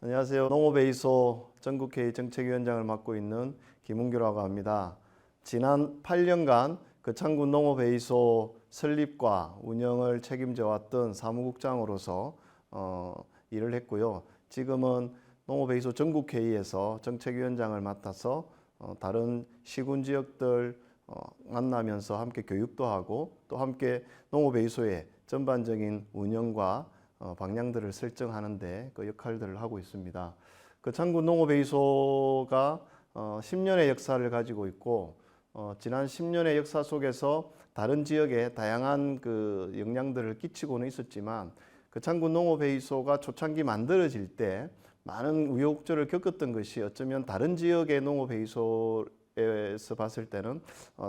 안녕하세요. 농업에이소 전국회의 정책위원장을 맡고 있는 김은규라고 합니다. 지난 8년간 거창군 농업에이소 설립과 운영을 책임져 왔던 사무국장으로서 일을 했고요. 지금은 농업에이소 전국회의에서 정책위원장을 맡아서 다른 시군 지역들 만나면서 함께 교육도 하고 또 함께 농업에이소의 전반적인 운영과 방향들을 설정하는 데 그 역할들을 하고 있습니다. 거창군 농업에이소가 10년의 역사를 가지고 있고 지난 10년의 역사 속에서 다른 지역에 다양한 그 영향들을 끼치고는 있었지만 거창군 농업에이소가 초창기 만들어질 때 많은 우여곡절을 겪었던 것이 어쩌면 다른 지역의 농업에이소에서 봤을 때는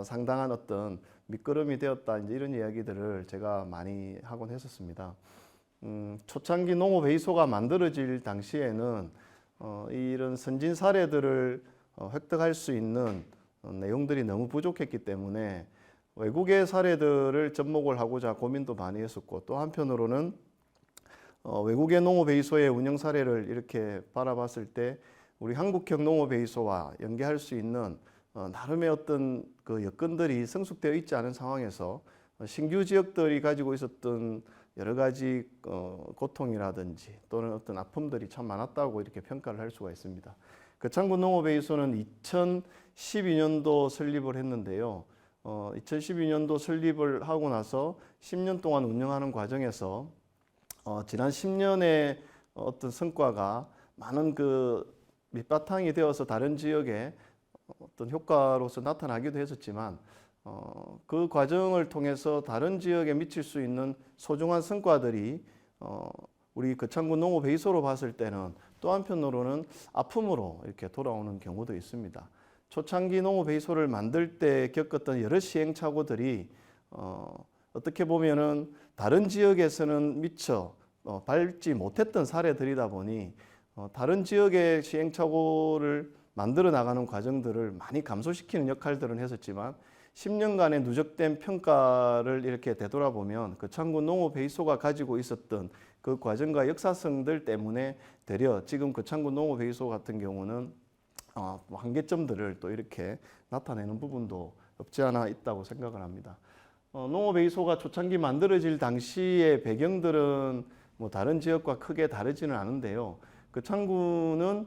상당한 어떤 밑거름이 되었다, 이제 이런 이야기들을 제가 많이 하곤 했었습니다. 초창기 농업에이소가 만들어질 당시에는 이런 선진 사례들을 획득할 수 있는 내용들이 너무 부족했기 때문에 외국의 사례들을 접목을 하고자 고민도 많이 했었고, 또 한편으로는 외국의 농업에이소의 운영 사례를 이렇게 바라봤을 때 우리 한국형 농업에이소와 연계할 수 있는 나름의 어떤 그 여건들이 성숙되어 있지 않은 상황에서 신규 지역들이 가지고 있었던 여러 가지 고통이라든지 또는 어떤 아픔들이 참 많았다고 이렇게 평가를 할 수가 있습니다. 거창군 농업에이소는 2012년도 설립을 했는데요. 2012년도 설립을 하고 나서 10년 동안 운영하는 과정에서 지난 10년의 어떤 성과가 많은 그 밑바탕이 되어서 다른 지역에 어떤 효과로서 나타나기도 했었지만 그 과정을 통해서 다른 지역에 미칠 수 있는 소중한 성과들이 우리 거창군 농업에이소로 봤을 때는 또 한편으로는 아픔으로 이렇게 돌아오는 경우도 있습니다. 초창기 농업에이소를 만들 때 겪었던 여러 시행착오들이 어떻게 보면은 다른 지역에서는 미처 밟지 못했던 사례들이다 보니 다른 지역의 시행착오를 만들어 나가는 과정들을 많이 감소시키는 역할들은 했었지만 10년간의 누적된 평가를 이렇게 되돌아보면 거창군 농업에이소가 가지고 있었던 그 과정과 역사성들 때문에 되려 지금 거창군 농업에이소 같은 경우는 한계점들을 또 이렇게 나타내는 부분도 없지 않아 있다고 생각을 합니다. 농업에이소가 초창기 만들어질 당시의 배경들은 뭐 다른 지역과 크게 다르지는 않은데요. 거창군은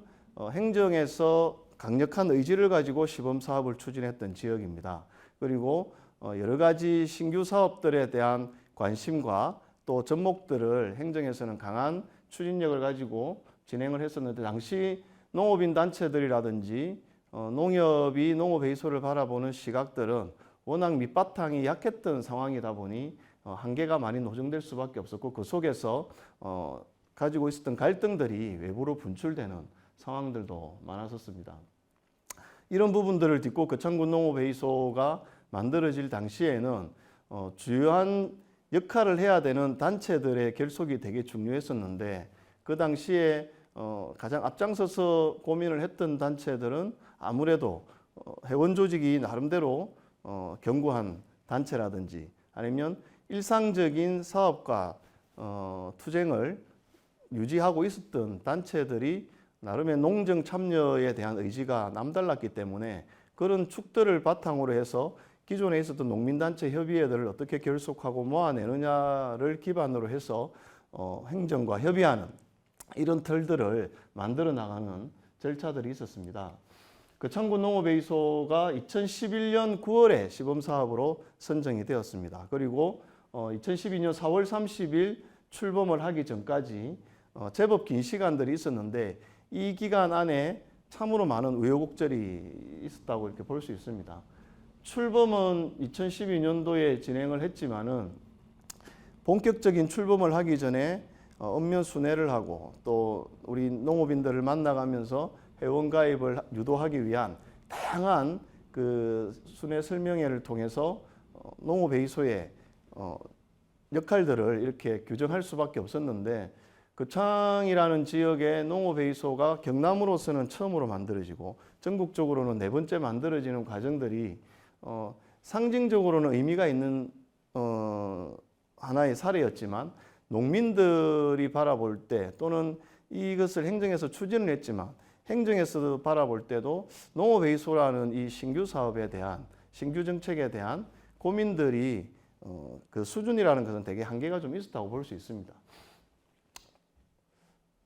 행정에서 강력한 의지를 가지고 시범 사업을 추진했던 지역입니다. 그리고 여러 가지 신규 사업들에 대한 관심과 또 접목들을 행정에서는 강한 추진력을 가지고 진행을 했었는데, 당시 농업인 단체들이라든지 농협이 농업에이소를 바라보는 시각들은 워낙 밑바탕이 약했던 상황이다 보니 한계가 많이 노정될 수밖에 없었고, 그 속에서 가지고 있었던 갈등들이 외부로 분출되는 상황들도 많았었습니다. 이런 부분들을 딛고 거창군 농업에이소가 만들어질 당시에는 주요한 역할을 해야 되는 단체들의 결속이 되게 중요했었는데, 그 당시에 가장 앞장서서 고민을 했던 단체들은 아무래도 회원 조직이 나름대로 견고한 단체라든지 아니면 일상적인 사업과 투쟁을 유지하고 있었던 단체들이 나름의 농정 참여에 대한 의지가 남달랐기 때문에 그런 축들을 바탕으로 해서 기존에 있었던 농민단체 협의회들을 어떻게 결속하고 모아내느냐를 기반으로 해서 행정과 협의하는 이런 틀들을 만들어 나가는 절차들이 있었습니다. 거창군 농업에이소가 2011년 9월에 시범사업으로 선정이 되었습니다. 그리고 2012년 4월 30일 출범을 하기 전까지 제법 긴 시간들이 있었는데, 이 기간 안에 참으로 많은 우여곡절이 있었다고 이렇게 볼 수 있습니다. 출범은 2012년도에 진행을 했지만은 본격적인 출범을 하기 전에 읍면 순회를 하고 또 우리 농업인들을 만나가면서 회원 가입을 유도하기 위한 다양한 그 순회 설명회를 통해서 농업에이소의 역할들을 이렇게 규정할 수밖에 없었는데, 거창이라는 지역의 농업에이소가 경남으로서는 처음으로 만들어지고 전국적으로는 네 번째 만들어지는 과정들이 상징적으로는 의미가 있는 하나의 사례였지만 농민들이 바라볼 때 또는 이것을 행정에서 추진을 했지만 행정에서 바라볼 때도 농업회의소라는 이 신규 사업에 대한 신규 정책에 대한 고민들이 그 수준이라는 것은 되게 한계가 좀 있었다고 볼 수 있습니다.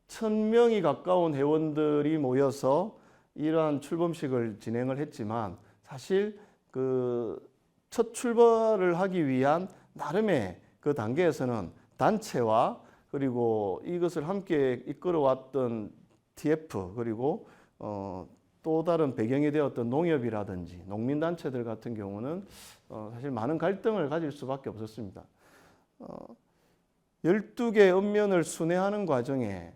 1000명이 가까운 회원들이 모여서 이러한 출범식을 진행을 했지만 사실 그 첫 출발을 하기 위한 나름의 그 단계에서는 단체와 그리고 이것을 함께 이끌어왔던 TF 그리고 또 다른 배경이 되었던 농협이라든지 농민단체들 같은 경우는 사실 많은 갈등을 가질 수밖에 없었습니다. 12개 읍면을 순회하는 과정에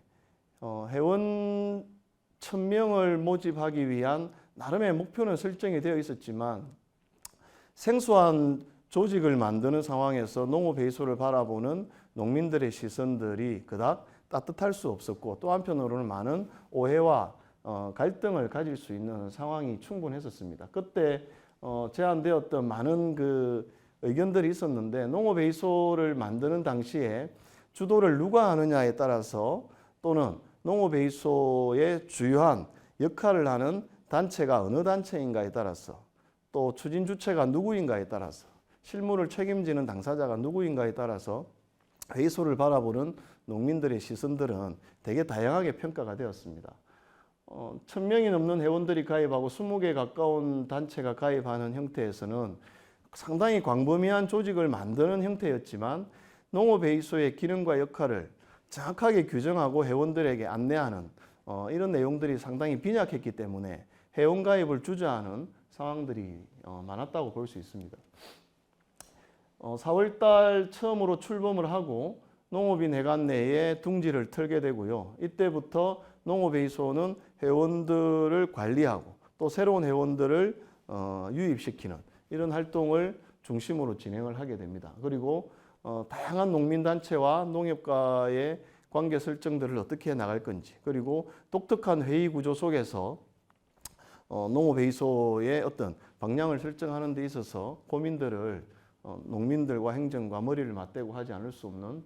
회원 1000명을 모집하기 위한 나름의 목표는 설정이 되어 있었지만 생소한 조직을 만드는 상황에서 농업회의소를 바라보는 농민들의 시선들이 그닥 따뜻할 수 없었고 또 한편으로는 많은 오해와 갈등을 가질 수 있는 상황이 충분했었습니다. 그때 제안되었던 많은 그 의견들이 있었는데 농업회의소를 만드는 당시에 주도를 누가 하느냐에 따라서 또는 농업회의소의 주요한 역할을 하는 단체가 어느 단체인가에 따라서 또 추진 주체가 누구인가에 따라서 실무를 책임지는 당사자가 누구인가에 따라서 회의소를 바라보는 농민들의 시선들은 되게 다양하게 평가가 되었습니다. 1000명이 넘는 회원들이 가입하고 20개 가까운 단체가 가입하는 형태에서는 상당히 광범위한 조직을 만드는 형태였지만 농업회의소의 기능과 역할을 정확하게 규정하고 회원들에게 안내하는 이런 내용들이 상당히 빈약했기 때문에 회원 가입을 주저하는 상황들이 많았다고 볼 수 있습니다. 4월 달 처음으로 출범을 하고 농업인회관 내에 둥지를 틀게 되고요. 이때부터 농업회의소는 회원들을 관리하고 또 새로운 회원들을 유입시키는 이런 활동을 중심으로 진행을 하게 됩니다. 그리고 다양한 농민단체와 농협과의 관계 설정들을 어떻게 나갈 건지 그리고 독특한 회의 구조 속에서 농업회의소의 어떤 방향을 설정하는 데 있어서 고민들을 농민들과 행정과 머리를 맞대고 하지 않을 수 없는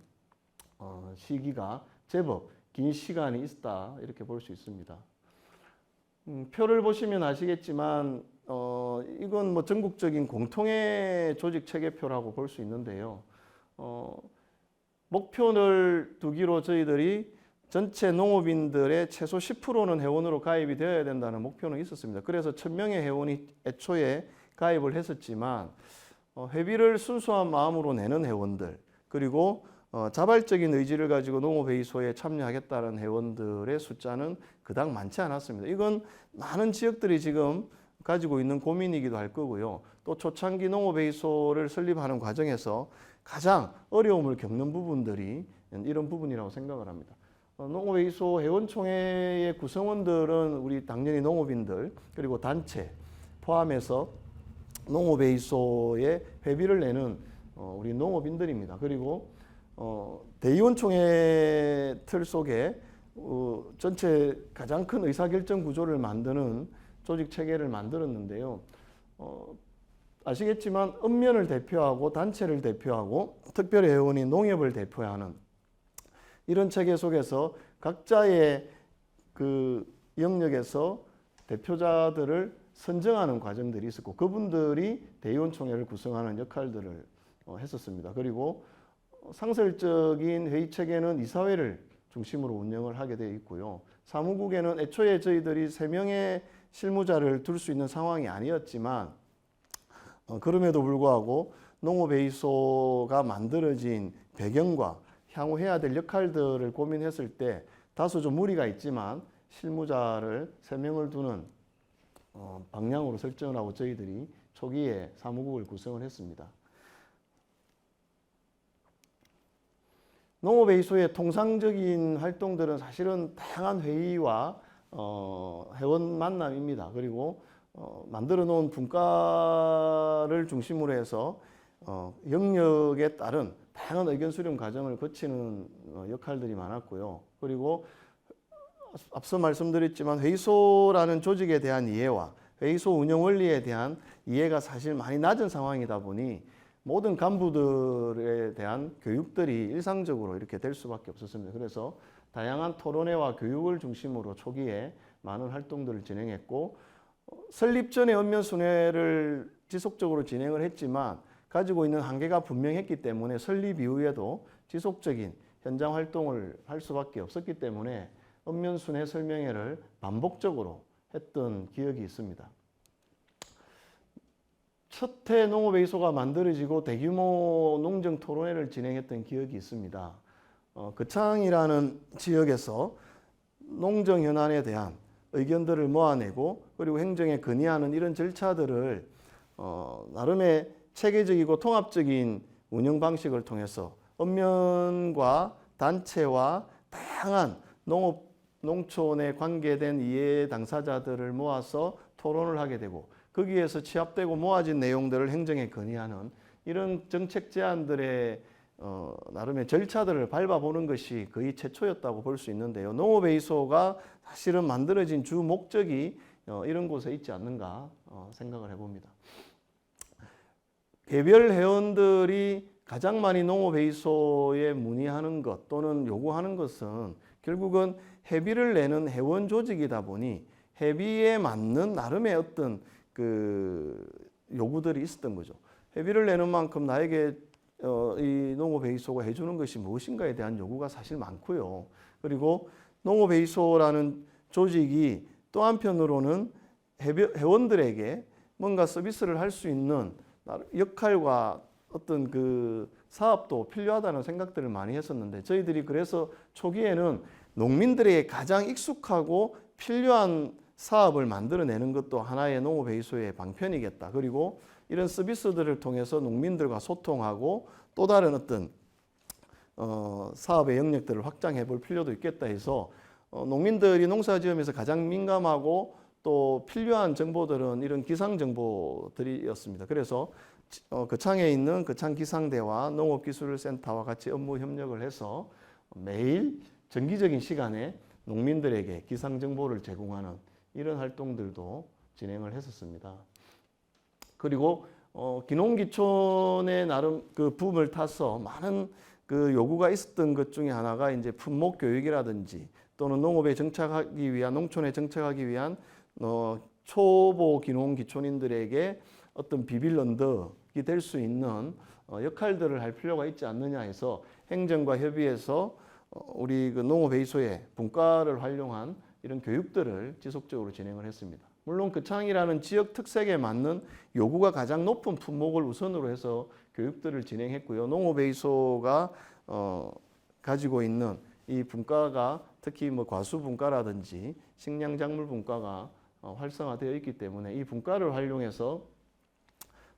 시기가 제법 긴 시간이 있다 이렇게 볼 수 있습니다. 표를 보시면 아시겠지만 이건 뭐 전국적인 공통의 조직 체계표라고 볼 수 있는데요. 목표를 두기로 저희들이 전체 농업인들의 최소 10%는 회원으로 가입이 되어야 된다는 목표는 있었습니다. 그래서 1000명의 회원이 애초에 가입을 했었지만 회비를 순수한 마음으로 내는 회원들 그리고 자발적인 의지를 가지고 농업회의소에 참여하겠다는 회원들의 숫자는 그닥 많지 않았습니다. 이건 많은 지역들이 지금 가지고 있는 고민이기도 할 거고요. 또 초창기 농업회의소를 설립하는 과정에서 가장 어려움을 겪는 부분들이 이런 부분이라고 생각을 합니다. 농업회의소 회원총회의 구성원들은 우리 당연히 농업인들 그리고 단체 포함해서 농업회의소에 회비를 내는 우리 농업인들입니다. 그리고 대의원총회 틀 속에 전체 가장 큰 의사결정 구조를 만드는 조직 체계를 만들었는데요. 아시겠지만 읍면을 대표하고 단체를 대표하고 특별회원인 농협을 대표하는 이런 체계 속에서 각자의 그 영역에서 대표자들을 선정하는 과정들이 있었고 그분들이 대의원총회를 구성하는 역할들을 했었습니다. 그리고 상설적인 회의 체계는 이사회를 중심으로 운영을 하게 되어 있고요. 사무국에는 애초에 저희들이 3명의 실무자를 둘 수 있는 상황이 아니었지만 그럼에도 불구하고 농업회의소가 만들어진 배경과 향후 해야 될 역할들을 고민했을 때 다소 좀 무리가 있지만 실무자를 3명을 두는 방향으로 설정을 하고 저희들이 초기에 사무국을 구성을 했습니다. 농업회의소의 통상적인 활동들은 사실은 다양한 회의와 회원 만남입니다. 그리고 만들어 놓은 분과를 중심으로 해서 영역에 따른 다양한 의견 수렴 과정을 거치는 역할들이 많았고요. 그리고 앞서 말씀드렸지만 회의소라는 조직에 대한 이해와 회의소 운영 원리에 대한 이해가 사실 많이 낮은 상황이다 보니 모든 간부들에 대한 교육들이 일상적으로 이렇게 될 수밖에 없었습니다. 그래서 다양한 토론회와 교육을 중심으로 초기에 많은 활동들을 진행했고 설립 전에 읍면순회를 지속적으로 진행을 했지만 가지고 있는 한계가 분명했기 때문에 설립 이후에도 지속적인 현장 활동을 할 수밖에 없었기 때문에 읍면순회 설명회를 반복적으로 했던 기억이 있습니다. 첫 해 농업회의소가 만들어지고 대규모 농정 토론회를 진행했던 기억이 있습니다. 거창이라는 지역에서 농정 현안에 대한 의견들을 모아내고 그리고 행정에 건의하는 이런 절차들을 나름의 체계적이고 통합적인 운영 방식을 통해서 읍면과 단체와 다양한 농촌에 관계된 이해 당사자들을 모아서 토론을 하게 되고 거기에서 취합되고 모아진 내용들을 행정에 건의하는 이런 정책 제안들의 나름의 절차들을 밟아보는 것이 거의 최초였다고 볼 수 있는데요. 농업회의소가 사실은 만들어진 주 목적이 이런 곳에 있지 않는가 생각을 해봅니다. 개별 회원들이 가장 많이 농업회의소에 문의하는 것 또는 요구하는 것은 결국은 회비를 내는 회원 조직이다 보니 회비에 맞는 나름의 어떤 그 요구들이 있었던 거죠. 회비를 내는 만큼 나에게 이 농업회의소가 해주는 것이 무엇인가에 대한 요구가 사실 많고요. 그리고 농업회의소라는 조직이 또 한편으로는 회원들에게 뭔가 서비스를 할 수 있는 역할과 어떤 그 사업도 필요하다는 생각들을 많이 했었는데 저희들이 그래서 초기에는 농민들에게 가장 익숙하고 필요한 사업을 만들어내는 것도 하나의 농업회의소의 방편이겠다. 그리고 이런 서비스들을 통해서 농민들과 소통하고 또 다른 어떤 사업의 영역들을 확장해 볼 필요도 있겠다 해서 농민들이 농사지으면서 가장 민감하고 또 필요한 정보들은 이런 기상 정보들이었습니다. 그래서 거창에 있는 거창기상대와 농업기술센터와 같이 업무 협력을 해서 매일 정기적인 시간에 농민들에게 기상 정보를 제공하는 이런 활동들도 진행을 했었습니다. 그리고 기농기촌의 나름 그 붐을 타서 많은 그 요구가 있었던 것 중에 하나가 이제 품목 교육이라든지 또는 농업에 정착하기 위한 농촌에 정착하기 위한 초보 기농기촌인들에게 어떤 비빌 언덕이 될 수 있는 역할들을 할 필요가 있지 않느냐 해서 행정과 협의해서 우리 그 농업회의소의 분과를 활용한 이런 교육들을 지속적으로 진행을 했습니다. 물론 거창이라는 지역 특색에 맞는 요구가 가장 높은 품목을 우선으로 해서 교육들을 진행했고요. 농업회의소가 가지고 있는 이 분과가 특히 뭐 과수 분과라든지 식량작물 분과가 활성화되어 있기 때문에 이 분과를 활용해서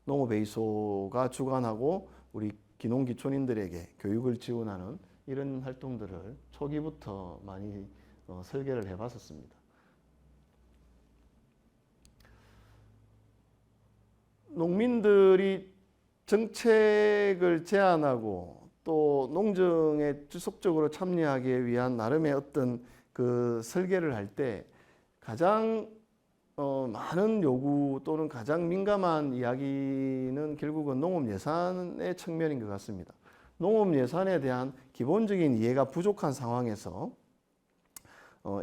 농업회의소가 주관하고 우리 기농기촌인들에게 교육을 지원하는 이런 활동들을 초기부터 많이 설계를 해봤었습니다. 농민들이 정책을 제안하고 또 농정에 지속적으로 참여하기 위한 나름의 어떤 그 설계를 할 때 가장 많은 요구 또는 가장 민감한 이야기는 결국은 농업 예산의 측면인 것 같습니다. 농업 예산에 대한 기본적인 이해가 부족한 상황에서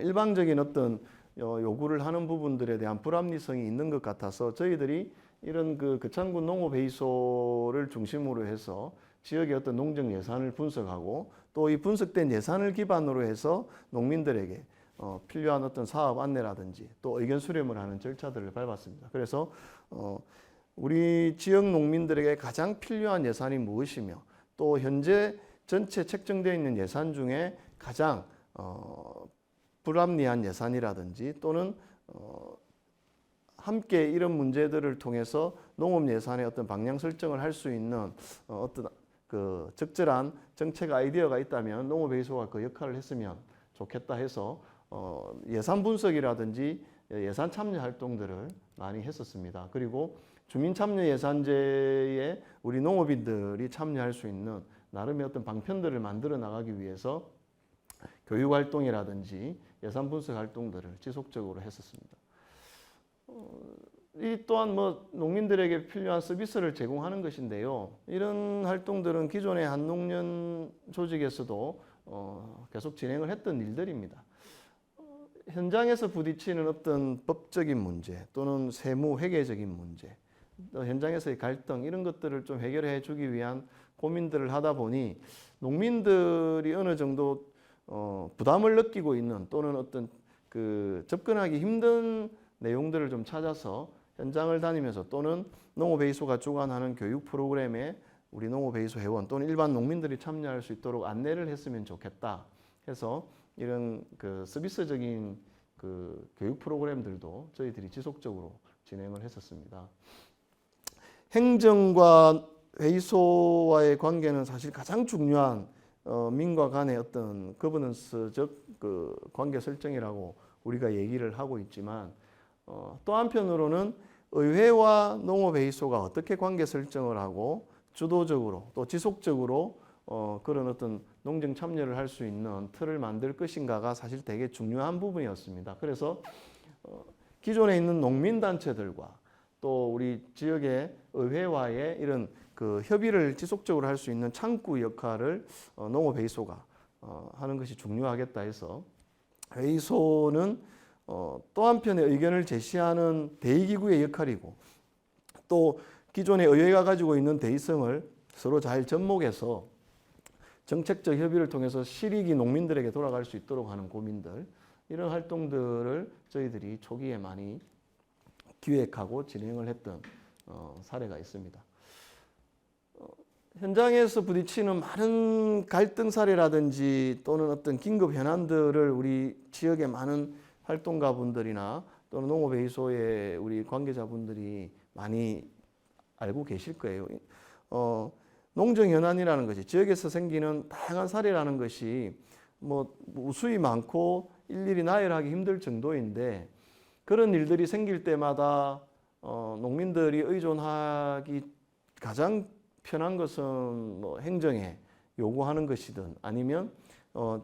일방적인 어떤 요구를 하는 부분들에 대한 불합리성이 있는 것 같아서 저희들이 이런 그 거창군 농업회의소를 중심으로 해서 지역의 어떤 농정 예산을 분석하고 또 이 분석된 예산을 기반으로 해서 농민들에게 필요한 어떤 사업 안내라든지 또 의견 수렴을 하는 절차들을 밟았습니다. 그래서 우리 지역 농민들에게 가장 필요한 예산이 무엇이며 또 현재 전체 책정되어 있는 예산 중에 가장 불합리한 예산이라든지 또는 함께 이런 문제들을 통해서 농업 예산의 어떤 방향 설정을 할 수 있는 어떤 그 적절한 정책 아이디어가 있다면 농업회의소가 그 역할을 했으면 좋겠다 해서 예산 분석이라든지 예산 참여 활동들을 많이 했었습니다. 그리고 주민참여예산제에 우리 농업인들이 참여할 수 있는 나름의 어떤 방편들을 만들어 나가기 위해서 교육활동이라든지 예산 분석 활동들을 지속적으로 했었습니다. 이 또한 뭐 농민들에게 필요한 서비스를 제공하는 것인데요. 이런 활동들은 기존의 한농련 조직에서도 계속 진행을 했던 일들입니다. 현장에서 부딪히는 어떤 법적인 문제 또는 세무 회계적인 문제, 또 현장에서의 갈등 이런 것들을 좀 해결해 주기 위한 고민들을 하다 보니 농민들이 어느 정도 부담을 느끼고 있는 또는 어떤 그 접근하기 힘든 내용들을 좀 찾아서 현장을 다니면서 또는 농업회의소가 주관하는 교육 프로그램에 우리 농업회의소 회원 또는 일반 농민들이 참여할 수 있도록 안내를 했으면 좋겠다 해서 이런 그 서비스적인 그 교육 프로그램들도 저희들이 지속적으로 진행을 했었습니다. 행정과 회의소와의 관계는 사실 가장 중요한 민과 간의 어떤 거버넌스적 그 관계 설정이라고 우리가 얘기를 하고 있지만 또 한편으로는 의회와 농업회의소가 어떻게 관계 설정을 하고 주도적으로 또 지속적으로 그런 어떤 농정 참여를 할 수 있는 틀을 만들 것인가가 사실 되게 중요한 부분이었습니다. 그래서 기존에 있는 농민단체들과 또 우리 지역의 의회와의 이런 그 협의를 지속적으로 할 수 있는 창구 역할을 농업회의소가 하는 것이 중요하겠다 해서 회의소는 또 한편의 의견을 제시하는 대의기구의 역할이고 또 기존의 의회가 가지고 있는 대의성을 서로 잘 접목해서 정책적 협의를 통해서 실익이 농민들에게 돌아갈 수 있도록 하는 고민들 이런 활동들을 저희들이 초기에 많이 기획하고 진행을 했던 사례가 있습니다. 현장에서 부딪히는 많은 갈등 사례라든지 또는 어떤 긴급 현안들을 우리 지역의 많은 활동가분들이나 또는 농업회의소의 우리 관계자분들이 많이 알고 계실 거예요. 농정현안이라는 것이 지역에서 생기는 다양한 사례라는 것이 뭐 무수히 많고 일일이 나열하기 힘들 정도인데 그런 일들이 생길 때마다 농민들이 의존하기 가장 편한 것은 뭐 행정에 요구하는 것이든 아니면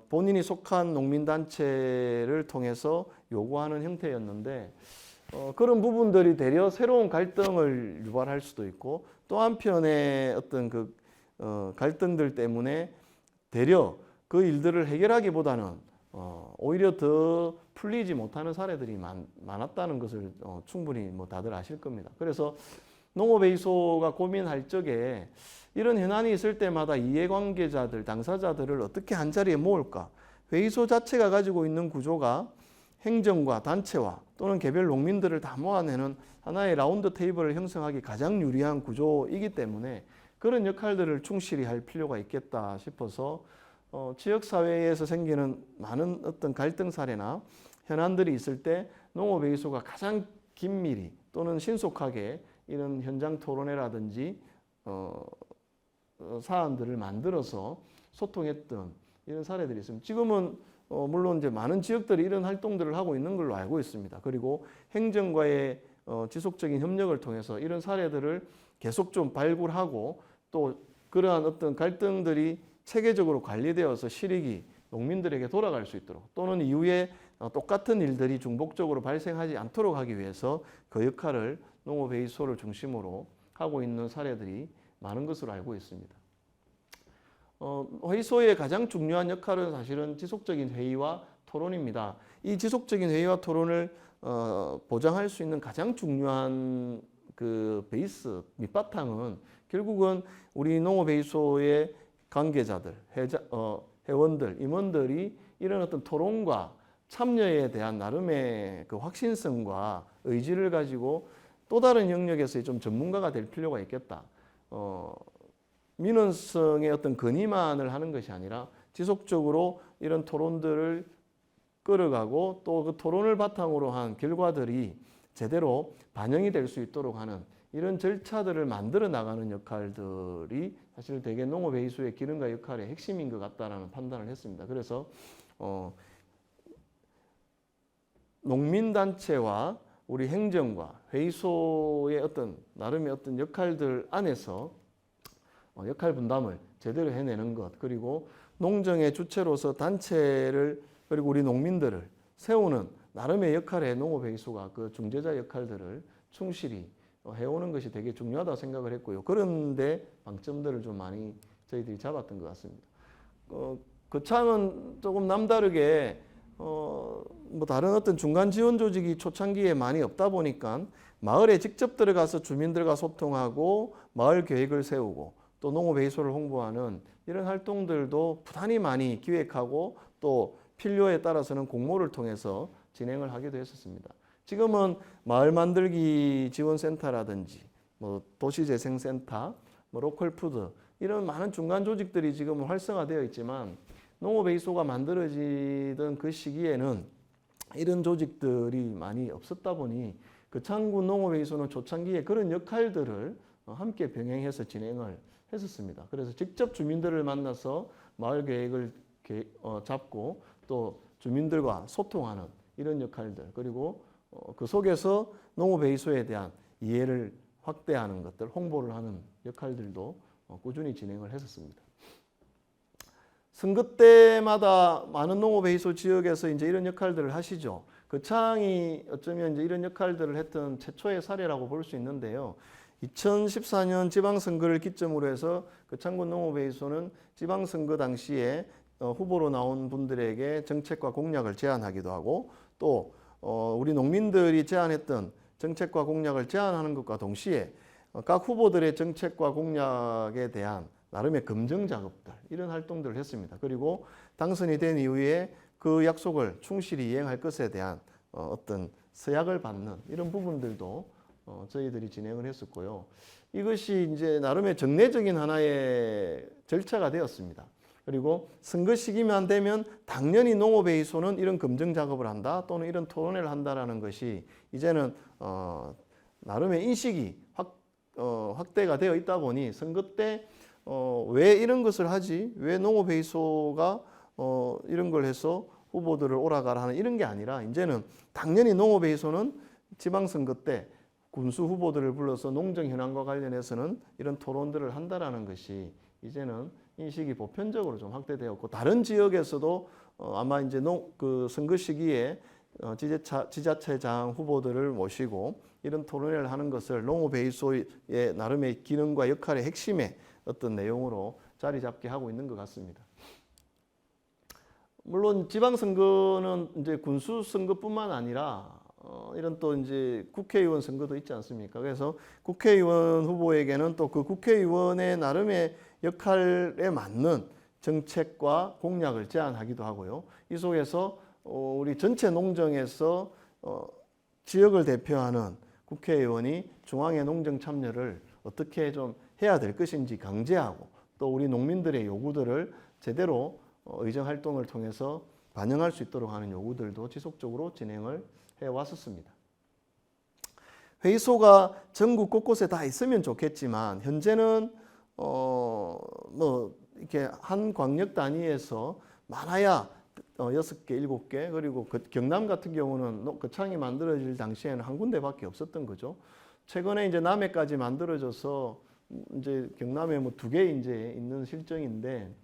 본인이 속한 농민단체를 통해서 요구하는 형태였는데 그런 부분들이 되려 새로운 갈등을 유발할 수도 있고 또 한편의 어떤 그 갈등들 때문에 되려 그 일들을 해결하기보다는 오히려 더 풀리지 못하는 사례들이 많았다는 것을 충분히 뭐 다들 아실 겁니다. 그래서 농업회의소가 고민할 적에 이런 현안이 있을 때마다 이해관계자들, 당사자들을 어떻게 한자리에 모을까? 회의소 자체가 가지고 있는 구조가 행정과 단체와 또는 개별 농민들을 다 모아내는 하나의 라운드 테이블을 형성하기 가장 유리한 구조이기 때문에 그런 역할들을 충실히 할 필요가 있겠다 싶어서 지역사회에서 생기는 많은 어떤 갈등 사례나 현안들이 있을 때 농업회의소가 가장 긴밀히 또는 신속하게 이런 현장 토론회라든지 사안들을 만들어서 소통했던 이런 사례들이 있습니다. 지금은 물론 이제 많은 지역들이 이런 활동들을 하고 있는 걸로 알고 있습니다. 그리고 행정과의 지속적인 협력을 통해서 이런 사례들을 계속 좀 발굴하고 또 그러한 어떤 갈등들이 체계적으로 관리되어서 실익이 농민들에게 돌아갈 수 있도록 또는 이후에 똑같은 일들이 중복적으로 발생하지 않도록 하기 위해서 그 역할을 농업회의소를 중심으로 하고 있는 사례들이 많은 것으로 알고 있습니다. 회의소의 가장 중요한 역할은 사실은 지속적인 회의와 토론입니다. 이 지속적인 회의와 토론을 보장할 수 있는 가장 중요한 그 베이스 밑바탕은 결국은 우리 농업회의소의 관계자들, 회원들, 임원들이 이런 어떤 토론과 참여에 대한 나름의 그 확신성과 의지를 가지고 또 다른 영역에서의 좀 전문가가 될 필요가 있겠다. 민원성의 어떤 건의만을 하는 것이 아니라 지속적으로 이런 토론들을 끌어가고 또 그 토론을 바탕으로 한 결과들이 제대로 반영이 될 수 있도록 하는 이런 절차들을 만들어 나가는 역할들이 사실 되게 농업회의소의 기능과 역할의 핵심인 것 같다라는 판단을 했습니다. 그래서 농민단체와 우리 행정과 회의소의 어떤 나름의 어떤 역할들 안에서 역할 분담을 제대로 해내는 것 그리고 농정의 주체로서 단체를 그리고 우리 농민들을 세우는 나름의 역할의 농업회의소가 그 중재자 역할들을 충실히 해오는 것이 되게 중요하다고 생각을 했고요. 그런데 방점들을 좀 많이 저희들이 잡았던 것 같습니다. 거창은 조금 남다르게 뭐 다른 어떤 중간 지원 조직이 초창기에 많이 없다 보니까 마을에 직접 들어가서 주민들과 소통하고 마을 계획을 세우고 또 농업회의소를 홍보하는 이런 활동들도 부단히 많이 기획하고 또 필요에 따라서는 공모를 통해서 진행을 하기도 했었습니다. 지금은 마을 만들기 지원센터라든지 뭐 도시재생센터, 뭐 로컬푸드 이런 많은 중간 조직들이 지금 활성화되어 있지만 농업회의소가 만들어지던 그 시기에는 이런 조직들이 많이 없었다 보니 거창군 농업회의소는 초창기에 그런 역할들을 함께 병행해서 진행을 했었습니다. 그래서 직접 주민들을 만나서 마을 계획을 잡고 또 주민들과 소통하는 이런 역할들, 그리고 그 속에서 농업회의소에 대한 이해를 확대하는 것들, 홍보를 하는 역할들도 꾸준히 진행을 했었습니다. 선거 때마다 많은 농업회의소 지역에서 이제 이런 역할들을 하시죠. 거창이 어쩌면 이제 이런 역할들을 했던 최초의 사례라고 볼 수 있는데요. 2014년 지방선거를 기점으로 해서 거창군 농업회의소는 지방선거 당시에 후보로 나온 분들에게 정책과 공약을 제안하기도 하고 또 우리 농민들이 제안했던 정책과 공약을 제안하는 것과 동시에 각 후보들의 정책과 공약에 대한 나름의 검증 작업들 이런 활동들을 했습니다. 그리고 당선이 된 이후에 그 약속을 충실히 이행할 것에 대한 어떤 서약을 받는 이런 부분들도 저희들이 진행을 했었고요. 이것이 이제 나름의 정례적인 하나의 절차가 되었습니다. 그리고 선거 시기만 되면 당연히 농업회의소는 이런 검증 작업을 한다 또는 이런 토론회를 한다라는 것이 이제는 나름의 인식이 확대가 되어 있다 보니 선거 때 왜 이런 것을 하지? 왜 농업회의소가 이런 걸 해서 후보들을 오라가라 하는 이런 게 아니라 이제는 당연히 농업회의소는 지방선거 때 군수 후보들을 불러서 농정 현안과 관련해서는 이런 토론들을 한다라는 것이 이제는 인식이 보편적으로 좀 확대되었고 다른 지역에서도 아마 이제 그 선거 시기에 지자체장 후보들을 모시고 이런 토론회를 하는 것을 농업회의소의 나름의 기능과 역할의 핵심의 어떤 내용으로 자리 잡게 하고 있는 것 같습니다. 물론 지방선거는 이제 군수 선거뿐만 아니라 이런 또 이제 국회의원 선거도 있지 않습니까? 그래서 국회의원 후보에게는 또 그 국회의원의 나름의 역할에 맞는 정책과 공약을 제안하기도 하고요. 이 속에서 우리 전체 농정에서 지역을 대표하는 국회의원이 중앙의 농정 참여를 어떻게 좀 해야 될 것인지 강제하고 또 우리 농민들의 요구들을 제대로 의정 활동을 통해서 반영할 수 있도록 하는 요구들도 지속적으로 진행을 해왔었습니다. 회의소가 전국 곳곳에 다 있으면 좋겠지만 현재는 뭐 이렇게 한 광역 단위에서 많아야 6개, 7개 그리고 경남 같은 경우는 거창이 만들어질 당시에는 한 군데밖에 없었던 거죠. 최근에 이제 남해까지 만들어져서 이제 경남에 뭐 2개 이제 있는 실정인데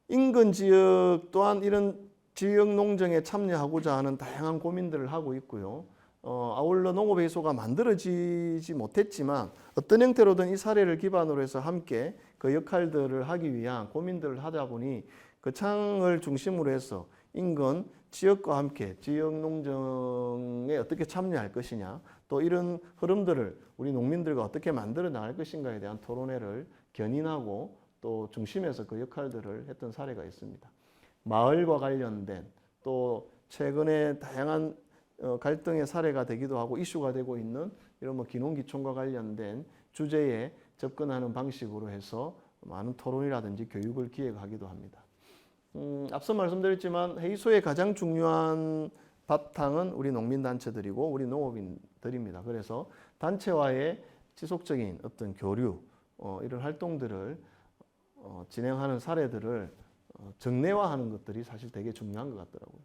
인근 지역 또한 이런 지역 농정에 참여하고자 하는 다양한 고민들을 하고 있고요. 아울러 농업회의소가 만들어지지 못했지만 어떤 형태로든 이 사례를 기반으로 해서 함께 그 역할들을 하기 위한 고민들을 하다 보니 거창을 중심으로 해서 인근 지역과 함께 지역 농정에 어떻게 참여할 것이냐 또 이런 흐름들을 우리 농민들과 어떻게 만들어 나갈 것인가에 대한 토론회를 견인하고 또 중심에서 그 역할들을 했던 사례가 있습니다. 마을과 관련된 또 최근에 다양한 갈등의 사례가 되기도 하고 이슈가 되고 있는 이런 뭐 기농기촌과 관련된 주제에 접근하는 방식으로 해서 많은 토론이라든지 교육을 기획하기도 합니다. 앞서 말씀드렸지만 회의소의 가장 중요한 바탕은 우리 농민단체들이고 우리 농업인들입니다. 그래서 단체와의 지속적인 어떤 교류 이런 활동들을 진행하는 사례들을 정례화하는 것들이 사실 되게 중요한 것 같더라고요.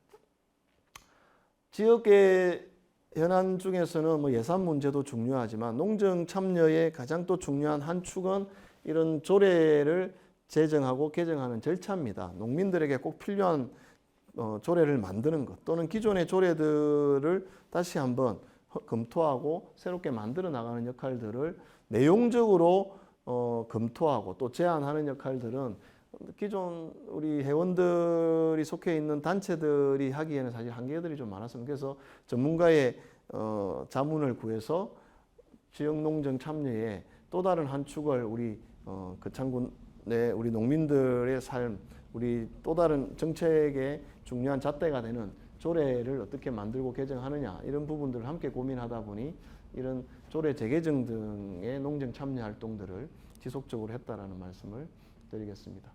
지역의 현안 중에서는 뭐 예산 문제도 중요하지만 농정 참여의 가장 또 중요한 한 축은 이런 조례를 제정하고 개정하는 절차입니다. 농민들에게 꼭 필요한 조례를 만드는 것 또는 기존의 조례들을 다시 한번 검토하고 새롭게 만들어 나가는 역할들을 내용적으로 검토하고 또 제안하는 역할들은 기존 우리 회원들이 속해 있는 단체들이 하기에는 사실 한계들이 좀 많았습니다. 그래서 전문가의 자문을 구해서 지역 농정 참여에 또 다른 한 축을 우리 거창군의 우리 농민들의 삶, 우리 또 다른 정책의 중요한 잣대가 되는 조례를 어떻게 만들고 개정하느냐 이런 부분들을 함께 고민하다 보니 이런 조례 재개정 등의 농정 참여 활동들을 지속적으로 했다라는 말씀을 드리겠습니다.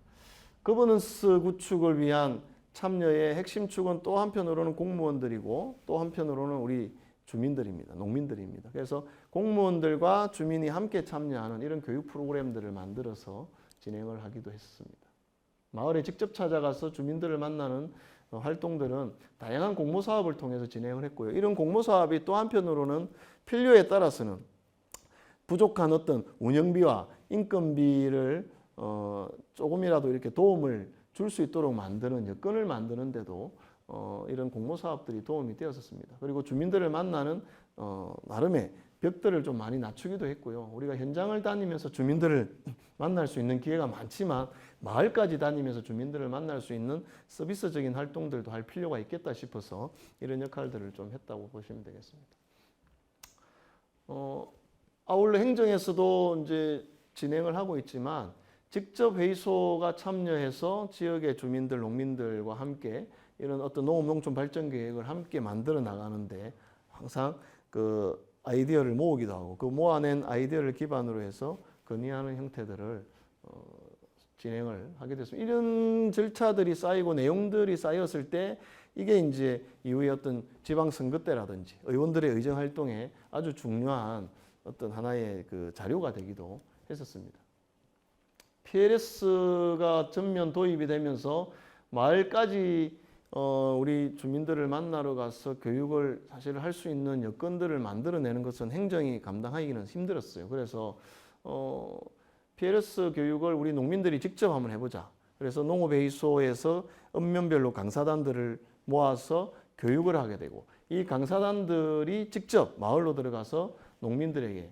거버넌스 구축을 위한 참여의 핵심 축은 또 한편으로는 공무원들이고 또 한편으로는 우리 주민들입니다. 농민들입니다. 그래서 공무원들과 주민이 함께 참여하는 이런 교육 프로그램들을 만들어서 진행을 하기도 했습니다. 마을에 직접 찾아가서 주민들을 만나는 활동들은 다양한 공모사업을 통해서 진행을 했고요. 이런 공모사업이 또 한편으로는 필요에 따라서는 부족한 어떤 운영비와 인건비를 조금이라도 이렇게 도움을 줄 수 있도록 만드는 여건을 만드는데도 이런 공모사업들이 도움이 되었습니다. 그리고 주민들을 만나는 나름의 벽들을 좀 많이 낮추기도 했고요. 우리가 현장을 다니면서 주민들을 만날 수 있는 기회가 많지만 마을까지 다니면서 주민들을 만날 수 있는 서비스적인 활동들도 할 필요가 있겠다 싶어서 이런 역할들을 좀 했다고 보시면 되겠습니다. 아울러 행정에서도 이제 진행을 하고 있지만 직접 회의소가 참여해서 지역의 주민들, 농민들과 함께 이런 어떤 농업농촌 발전 계획을 함께 만들어 나가는데 항상 그 아이디어를 모으기도 하고 그 모아낸 아이디어를 기반으로 해서 건의하는 형태들을 진행을 하게 됐습니다. 이런 절차들이 쌓이고 내용들이 쌓였을 때 이게 이제 이후에 어떤 지방선거 때라든지 의원들의 의정 활동에 아주 중요한 어떤 하나의 그 자료가 되기도 했었습니다. PLS가 전면 도입이 되면서 마을까지 우리 주민들을 만나러 가서 교육을 사실 할 수 있는 여건들을 만들어내는 것은 행정이 감당하기는 힘들었어요. 그래서 PLS 교육을 우리 농민들이 직접 한번 해보자. 그래서 농업회의소에서 읍면별로 강사단들을 모아서 교육을 하게 되고 이 강사단들이 직접 마을로 들어가서 농민들에게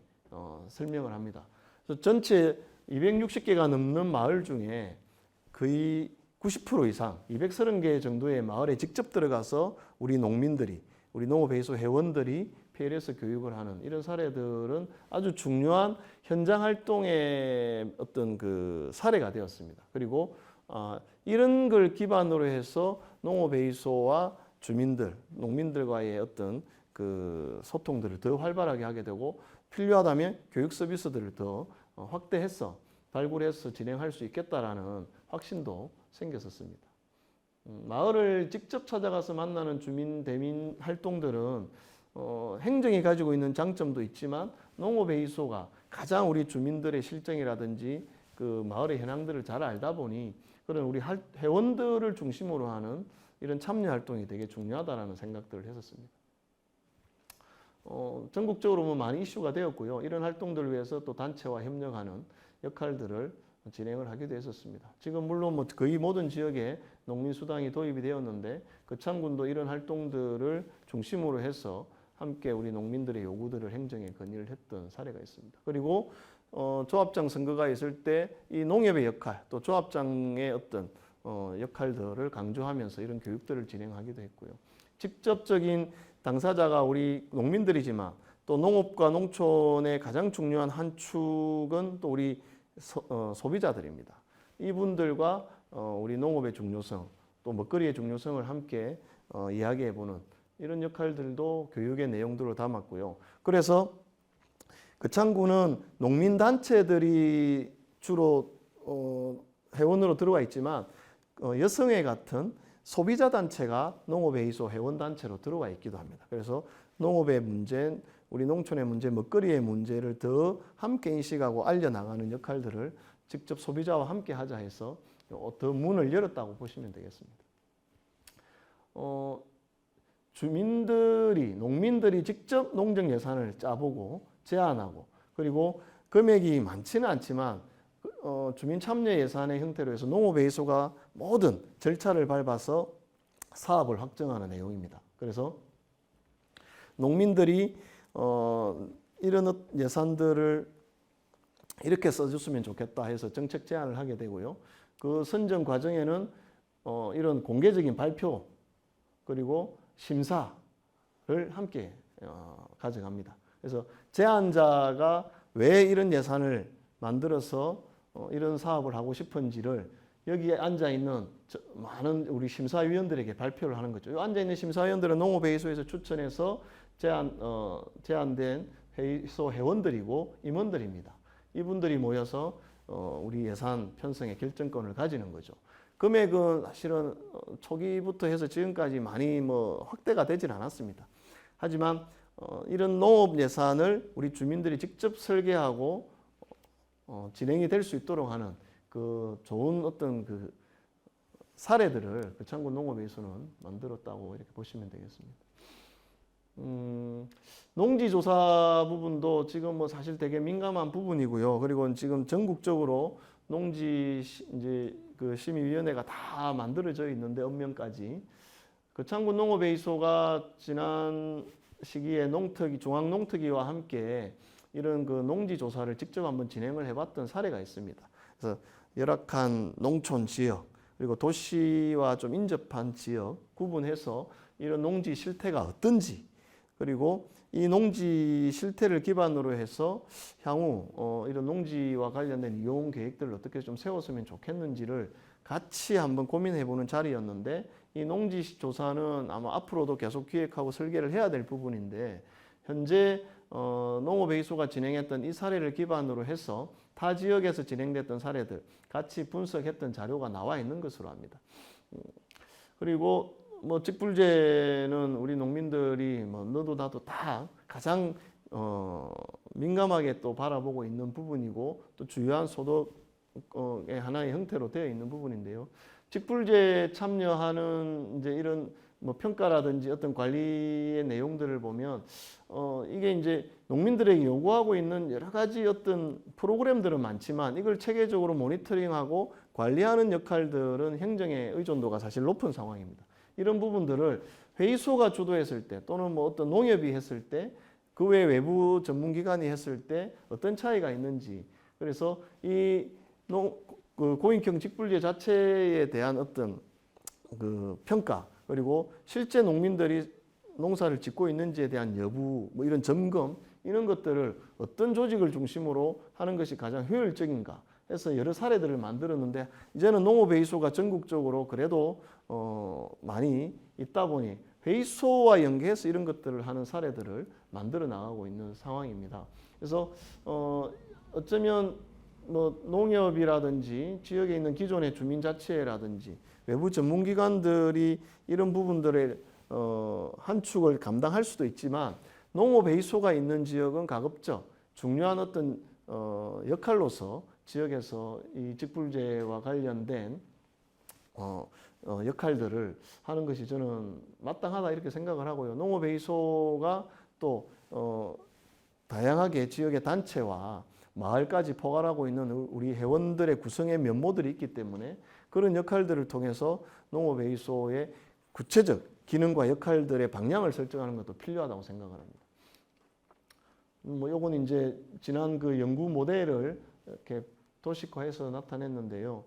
설명을 합니다. 그래서 전체 260개가 넘는 마을 중에 거의 90% 이상 230개 정도의 마을에 직접 들어가서 우리 농민들이 우리 농업회의소 회원들이 PLS 교육을 하는 이런 사례들은 아주 중요한 현장 활동의 어떤 그 사례가 되었습니다. 그리고 이런 걸 기반으로 해서 농업회의소와 주민들, 농민들과의 어떤 그 소통들을 더 활발하게 하게 되고 필요하다면 교육 서비스들을 더 확대해서 발굴해서 진행할 수 있겠다라는 확신도 생겼었습니다. 마을을 직접 찾아가서 만나는 주민 대민 활동들은 행정이 가지고 있는 장점도 있지만 농업회의소가 가장 우리 주민들의 실정이라든지 그 마을의 현황들을 잘 알다 보니 그런 우리 회원들을 중심으로 하는 이런 참여 활동이 되게 중요하다라는 생각들을 했었습니다. 전국적으로 많이 이슈가 되었고요. 이런 활동들을 위해서 또 단체와 협력하는 역할들을 진행을 하기도 했었습니다. 지금 물론 거의 모든 지역에 농민수당이 도입이 되었는데 거창군도 이런 활동들을 중심으로 해서 함께 우리 농민들의 요구들을 행정에 건의를 했던 사례가 있습니다. 그리고 조합장 선거가 있을 때 이 농협의 역할 또 조합장의 어떤 역할들을 강조하면서 이런 교육들을 진행하기도 했고요. 직접적인 당사자가 우리 농민들이지만 또 농업과 농촌의 가장 중요한 한 축은 또 우리 소비자들입니다. 이분들과 우리 농업의 중요성 또 먹거리의 중요성을 함께 이야기해보는 이런 역할들도 교육의 내용들로 담았고요. 그래서 거창군은 농민단체들이 주로 회원으로 들어와 있지만 여성회 같은 소비자단체가 농업회의소 회원단체로 들어와 있기도 합니다. 그래서 농업의 문제, 우리 농촌의 문제, 먹거리의 문제를 더 함께 인식하고 알려나가는 역할들을 직접 소비자와 함께 하자 해서 더 문을 열었다고 보시면 되겠습니다. 농민들이 직접 농정 예산을 짜보고 제안하고 그리고 금액이 많지는 않지만 주민 참여 예산의 형태로 해서 농업회의소가 모든 절차를 밟아서 사업을 확정하는 내용입니다. 그래서 농민들이 이런 예산들을 이렇게 써줬으면 좋겠다 해서 정책 제안을 하게 되고요. 그 선정 과정에는 이런 공개적인 발표 그리고 심사를 함께 가져갑니다. 그래서 제안자가 왜 이런 예산을 만들어서 이런 사업을 하고 싶은지를 여기에 앉아 있는 많은 우리 심사위원들에게 발표를 하는 거죠. 앉아 있는 심사위원들은 농업회의소에서 추천해서 제안된 회의소 회원들이고 임원들입니다. 이분들이 모여서 우리 예산 편성의 결정권을 가지는 거죠. 금액은 사실은 초기부터 해서 지금까지 많이 확대가 되질 않았습니다. 하지만 이런 농업 예산을 우리 주민들이 직접 설계하고 진행이 될 수 있도록 하는 그 좋은 어떤 그 사례들을 거창군 농업회의소는 만들었다고 이렇게 보시면 되겠습니다. 농지조사 부분도 지금 사실 되게 민감한 부분이고요. 그리고 지금 전국적으로 농지 이제 그 심의위원회가 다 만들어져 있는데 읍면까지 거창군 농업회의소가 지난 시기에 중앙농특위와 함께 이런 그 농지조사를 직접 한번 진행을 해봤던 사례가 있습니다. 그래서 열악한 농촌 지역 그리고 도시와 좀 인접한 지역 구분해서 이런 농지 실태가 어떤지 그리고 이 농지 실태를 기반으로 해서 향후 이런 농지와 관련된 이용 계획들을 어떻게 좀 세웠으면 좋겠는지를 같이 한번 고민해보는 자리였는데 이 농지 조사는 아마 앞으로도 계속 기획하고 설계를 해야 될 부분인데 현재 농업회의소가 진행했던 이 사례를 기반으로 해서 타 지역에서 진행됐던 사례들 같이 분석했던 자료가 나와 있는 것으로 압니다. 그리고 직불제는 우리 농민들이 너도 나도 다 가장 민감하게 또 바라보고 있는 부분이고 또 주요한 소득의 하나의 형태로 되어 있는 부분인데요. 직불제 참여하는 이제 이런 평가라든지 어떤 관리의 내용들을 보면 이게 이제 농민들에게 요구하고 있는 여러 가지 어떤 프로그램들은 많지만 이걸 체계적으로 모니터링하고 관리하는 역할들은 행정의 의존도가 사실 높은 상황입니다. 이런 부분들을 회의소가 주도했을 때 또는 어떤 농협이 했을 때 그 외 외부 전문기관이 했을 때 어떤 차이가 있는지 그래서 이 고인격 직불제 자체에 대한 어떤 그 평가 그리고 실제 농민들이 농사를 짓고 있는지에 대한 여부 이런 점검 이런 것들을 어떤 조직을 중심으로 하는 것이 가장 효율적인가 해서 여러 사례들을 만들었는데 이제는 농업회의소가 전국적으로 그래도 많이 있다 보니 회의소와 연계해서 이런 것들을 하는 사례들을 만들어 나가고 있는 상황입니다. 그래서 어쩌면 농협이라든지 지역에 있는 기존의 주민자치회라든지 외부 전문기관들이 이런 부분들의 한 축을 감당할 수도 있지만 농업회의소가 있는 지역은 가급적 중요한 어떤 역할로서 지역에서 이 직불제와 관련된 역할들을 하는 것이 저는 마땅하다 이렇게 생각을 하고요. 농업회의소가 또 다양하게 지역의 단체와 마을까지 포괄하고 있는 우리 회원들의 구성의 면모들이 있기 때문에 그런 역할들을 통해서 농업회의소의 구체적 기능과 역할들의 방향을 설정하는 것도 필요하다고 생각을 합니다. 요건 이제 지난 그 연구 모델을 이렇게 도식화해서 나타냈는데요.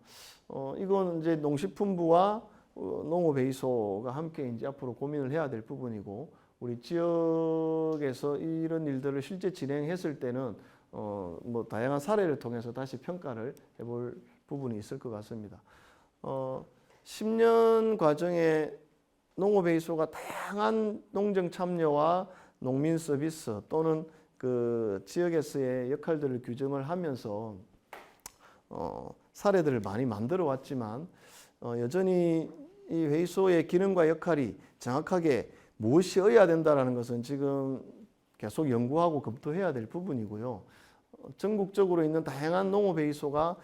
이건 이제 농식품부와 농업회의소가 함께 이제 앞으로 고민을 해야 될 부분이고 우리 지역에서 이런 일들을 실제 진행했을 때는 다양한 사례를 통해서 다시 평가를 해볼 부분이 있을 것 같습니다. 10년 과정에 농업회의소가 다양한 농정 참여와 농민 서비스 또는 그 지역에서의 역할들을 규정을 하면서 사례들을 많이 만들어 왔지만 여전히 이 회의소의 기능과 역할이 정확하게 무엇이어야 된다는 것은 지금 계속 연구하고 검토해야 될 부분이고요. 전국적으로 있는 다양한 농업회의소가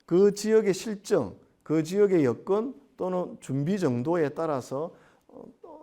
그 지역의 실정, 그 지역의 여건 또는 준비 정도에 따라서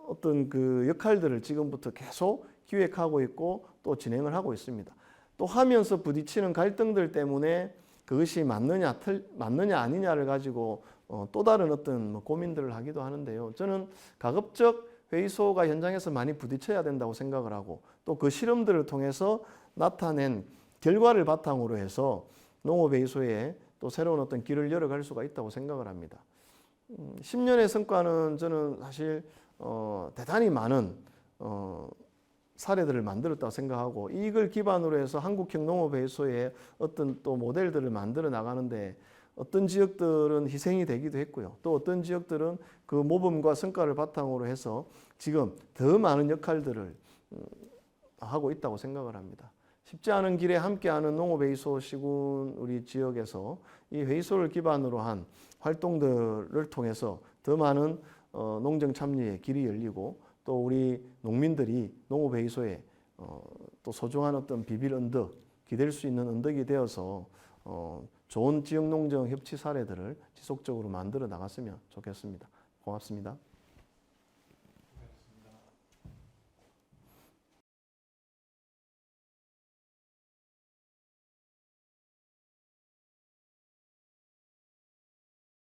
어떤 그 역할들을 지금부터 계속 기획하고 있고 또 진행을 하고 있습니다. 또 하면서 부딪히는 갈등들 때문에 그것이 맞느냐 아니냐를 가지고 또 다른 어떤 고민들을 하기도 하는데요. 저는 가급적 회의소가 현장에서 많이 부딪혀야 된다고 생각을 하고 또 그 실험들을 통해서 나타낸 결과를 바탕으로 해서 농업베이소에 또 새로운 어떤 길을 열어갈 수가 있다고 생각을 합니다. 10년의 성과는 저는 사실 대단히 많은 사례들을 만들었다고 생각하고 이걸 기반으로 해서 한국형 농업베이소의 어떤 또 모델들을 만들어 나가는데 어떤 지역들은 희생이 되기도 했고요. 또 어떤 지역들은 그 모범과 성과를 바탕으로 해서 지금 더 많은 역할들을 하고 있다고 생각을 합니다. 쉽지 않은 길에 함께하는 농업베이소 시군 우리 지역에서 이 베이소를 기반으로 한 활동들을 통해서 더 많은 농정 참여의 길이 열리고 또 우리 농민들이 농업베이소에 또 소중한 어떤 비빌 언덕, 기댈 수 있는 언덕이 되어서 좋은 지역 농정 협치 사례들을 지속적으로 만들어 나갔으면 좋겠습니다. 고맙습니다.